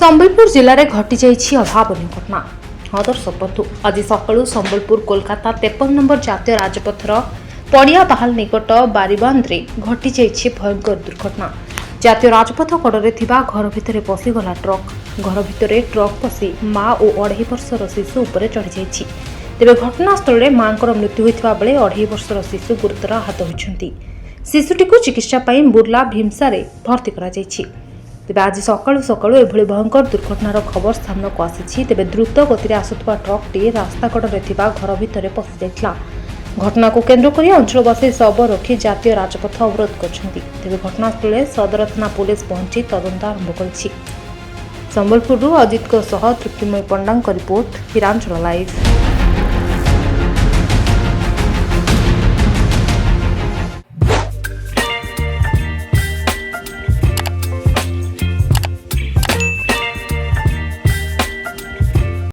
संबलपुर जिले में घटी जाइछि अभावनीय घटना। हाँ दर्शक बंधु, आज सकाळु संबलपुर कोलकाता 53 नंबर जातीय राजपथर पड़िया बहाल निकट बारीबांध्रे घटी जाइछि भयंकर दुर्घटना। जातीय राजपथ कड़े थिबा घर भितर पशिगला ट्रक। घर भितर ट्रक पशि माँ और 2.5 वर्षर शिशु उपरे चढ़ी जाइछि। तेबे घटनास्थल में मां मृत्यु होइथिबा बेले 2.5 वर्षर शिशु गुरुतर आहत होइछन्ति। शिशुटी को चिकित्सा पई बुर्ला भीमसारे भर्ती करा जाइछि। तेबे आज सकाळु सकाळु एभଳି भयंकर दुर्घटनार खबर सामना को आसीछि। तेबे द्रुत गति आसुथबा ट्रकटी रास्ता कड़े थिबा घर भितर पशि जाइथिला। घटना को केन्द्र करी अंचलवासी शव रखी जातीय राजपथ अवरोध करछन्ति। तेबे घटनास्थल सदर थाना पुलिस पहुंची तदंत आरंभ करिछि। संबलपुर अजित तृप्तिमय पंडांक रिपोर्ट, हिरांचल लाइव।